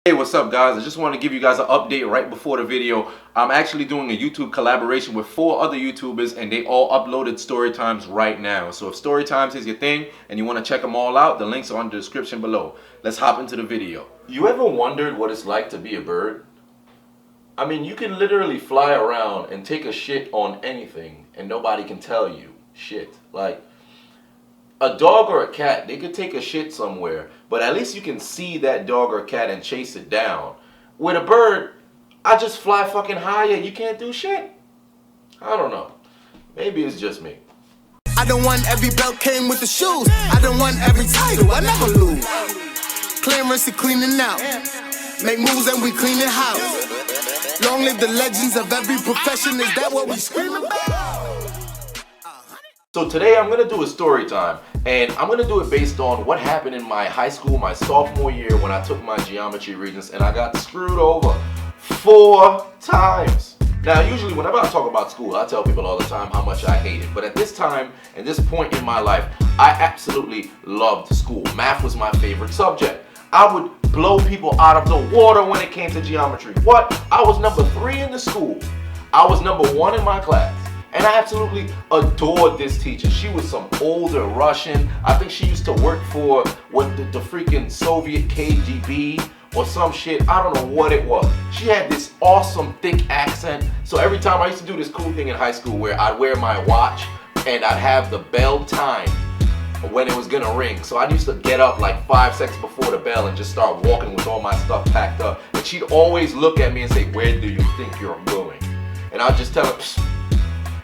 Hey, what's up guys? I just want to give you guys an update right before the video. I'm actually doing a YouTube collaboration with 4 other YouTubers and they all uploaded story times right now. So if story times is your thing and you want to check them all out, the links are in the description below. Let's hop into the video. You ever wondered what it's like to be a bird? I mean, you can literally fly around and take a shit on anything and nobody can tell you shit. Like, a dog or a cat, they could take a shit somewhere, but at least you can see that dog or cat and chase it down. With a bird, I just fly fucking higher, you can't do shit. I don't know. Maybe it's just me. I don't want every belt came with the shoes. I don't want every title, I never lose. Clearance and cleaning out. Make moves and we clean the house. Long live the legends of every profession, is that what we scream about? So today I'm going to do a story time, and I'm going to do it based on what happened in my high school, my sophomore year, when I took my geometry regents and I got screwed over 4 times. Now usually whenever I talk about school, I tell people all the time how much I hate it, but at this time and this point in my life, I absolutely loved school. Math was my favorite subject. I would blow people out of the water when it came to geometry. What? I was number 3 in the school. I was number 1 in my class. And I absolutely adored this teacher. She was some older Russian. I think she used to work for the freaking Soviet KGB or some shit. I don't know what it was. She had this awesome thick accent. So every time I used to do this cool thing in high school where I'd wear my watch and I'd have the bell timed when it was gonna ring. So I used to get up like 5 seconds before the bell and just start walking with all my stuff packed up. And she'd always look at me and say, "Where do you think you're going?" And I'd just tell her, "Psst."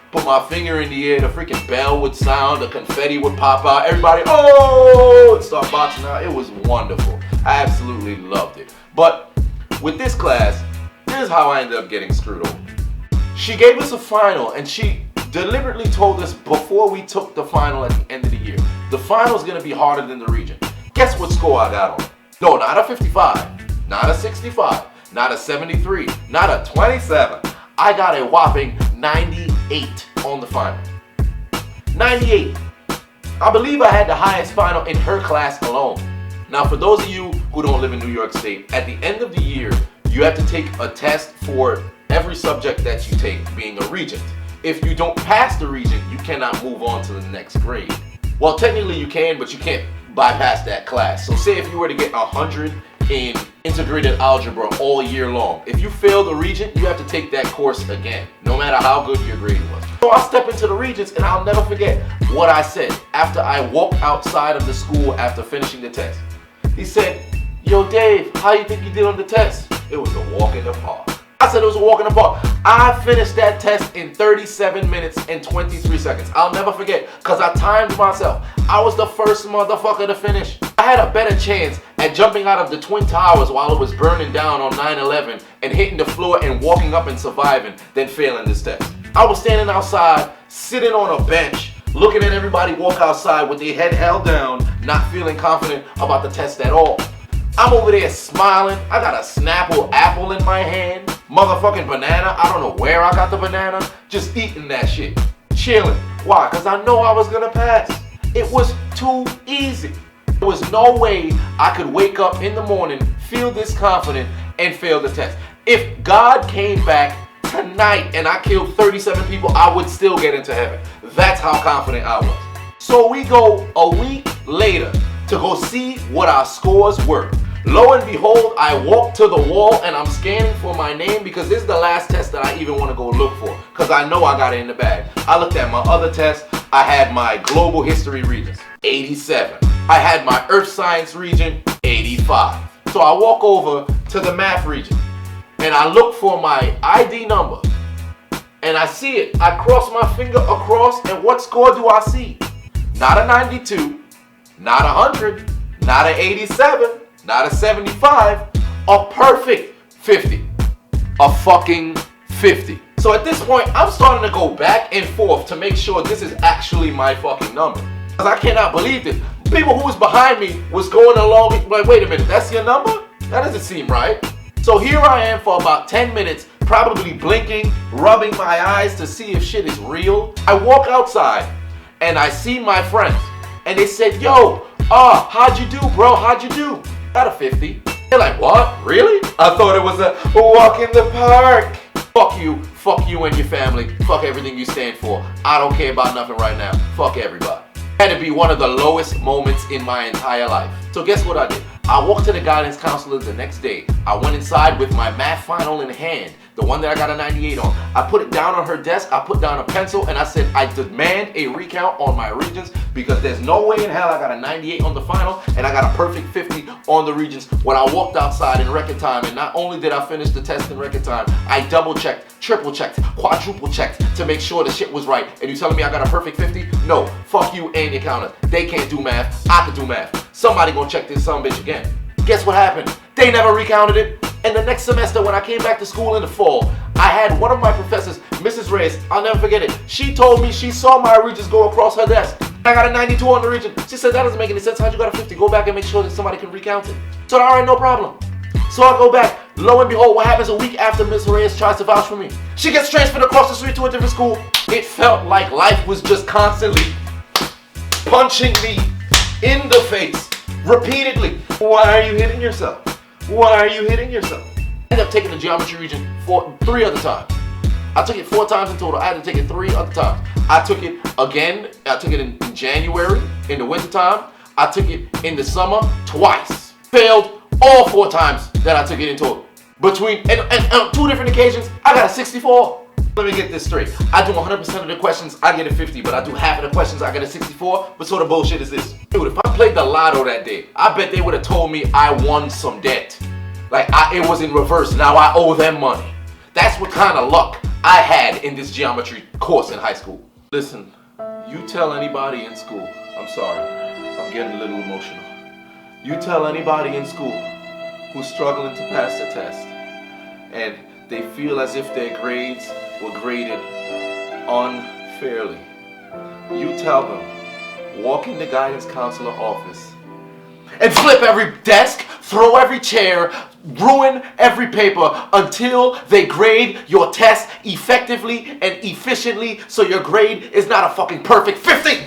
Put my finger in the air, the freaking bell would sound, the confetti would pop out, everybody, oh, and start boxing out. It was wonderful. I absolutely loved it. But with this class, here's how I ended up getting screwed over. She gave us a final, and she deliberately told us before we took the final at the end of the year, the final's gonna be harder than the region. Guess what score I got on it? No, not a 55, not a 65, not a 73, not a 27. I got a whopping 98 on the final. 98. I believe I had the highest final in her class alone. Now for those of you who don't live in New York State, at the end of the year, you have to take a test for every subject that you take, being a regent. If you don't pass the regent, you cannot move on to the next grade. Well, technically you can, but you can't bypass that class. So say if you were to get 100 in integrated algebra all year long, if you fail the regent, you have to take that course again, no matter how good your grade was. So I'll step into the regents and I'll never forget what I said after I walked outside of the school after finishing the test. He said, "Yo Dave, how you think you did on the test?" It was a walk in the park. I said it was a walk in the park. I finished that test in 37 minutes and 23 seconds. I'll never forget, because I timed myself. I was the first motherfucker to finish. I had a better chance at jumping out of the Twin Towers while it was burning down on 9/11 and hitting the floor and walking up and surviving than failing this test. I was standing outside, sitting on a bench, looking at everybody walk outside with their head held down, not feeling confident about the test at all. I'm over there smiling. I got a Snapple apple in my hand. Motherfucking banana. I don't know where I got the banana. Just eating that shit. Chilling. Why? Because I know I was going to pass. It was too easy. There was no way I could wake up in the morning, feel this confident, and fail the test. If God came back tonight and I killed 37 people, I would still get into heaven. That's how confident I was. So we go a week later to go see what our scores were. Lo and behold, I walk to the wall and I'm scanning for my name because this is the last test that I even want to go look for because I know I got it in the bag. I looked at my other test. I had my global history regents, 87. I had my earth science region, 85. So I walk over to the math region and I look for my ID number and I see it. I cross my finger across and what score do I see? Not a 92, not a 100, not a 87, not a 75, a perfect 50. A fucking 50. So at this point, I'm starting to go back and forth to make sure this is actually my fucking number. Because I cannot believe this. People who was behind me was going along like, wait a minute, that's your number? That doesn't seem right. So here I am for about 10 minutes, probably blinking, rubbing my eyes to see if shit is real. I walk outside and I see my friends and they said, "Yo, how'd you do, bro? How'd you do?" Got a 50. They're like, what? Really? I thought it was a walk in the park. Fuck you and your family. Fuck everything you stand for. I don't care about nothing right now. Fuck everybody. Had to be one of the lowest moments in my entire life. So guess what I did? I walked to the guidance counselor the next day. I went inside with my math final in hand, the one that I got a 98 on. I put it down on her desk, I put down a pencil, and I said, I demand a recount on my Regents because there's no way in hell I got a 98 on the final and I got a perfect 50 on the Regents when I walked outside in record time. And not only did I finish the test in record time, I double checked, triple checked, quadruple checked to make sure the shit was right. And you telling me I got a perfect 50? No, fuck you and your counter. They can't do math, I can do math. Somebody gonna check this son of a bitch again. Guess what happened? They never recounted it. And the next semester when I came back to school in the fall, I had one of my professors, Mrs. Reyes, I'll never forget it. She told me she saw my Regents go across her desk. I got a 92 on the Regent. She said, that doesn't make any sense. How'd you got a 50? Go back and make sure that somebody can recount it. So all right, no problem. So I go back. Lo and behold, what happens a week after Miss Reyes tries to vouch for me? She gets transferred across the street to a different school. It felt like life was just constantly punching me in the face repeatedly. Why are you hitting yourself? Why are you hitting yourself? I ended up taking the geometry region 3 other times. I took it 4 times in total. I had to take it 3 other times. I took it again. I took it in January in the winter time. I took it in the summer twice. Failed all 4 times that I took it in total. Between and 2 different occasions, I got a 64. Let me get this straight. I do 100% of the questions, I get a 50, but I do half of the questions, I get a 64. What sort of bullshit is this? Dude, if I played the lotto that day, I bet they would have told me I won some debt. Like, it was in reverse, now I owe them money. That's what kind of luck I had in this geometry course in high school. Listen, you tell anybody in school, I'm sorry, I'm getting a little emotional. You tell anybody in school who's struggling to pass the test, and they feel as if their grades were graded unfairly. You tell them, walk in the guidance counselor office and flip every desk, throw every chair, ruin every paper until they grade your test effectively and efficiently so your grade is not a fucking perfect 50.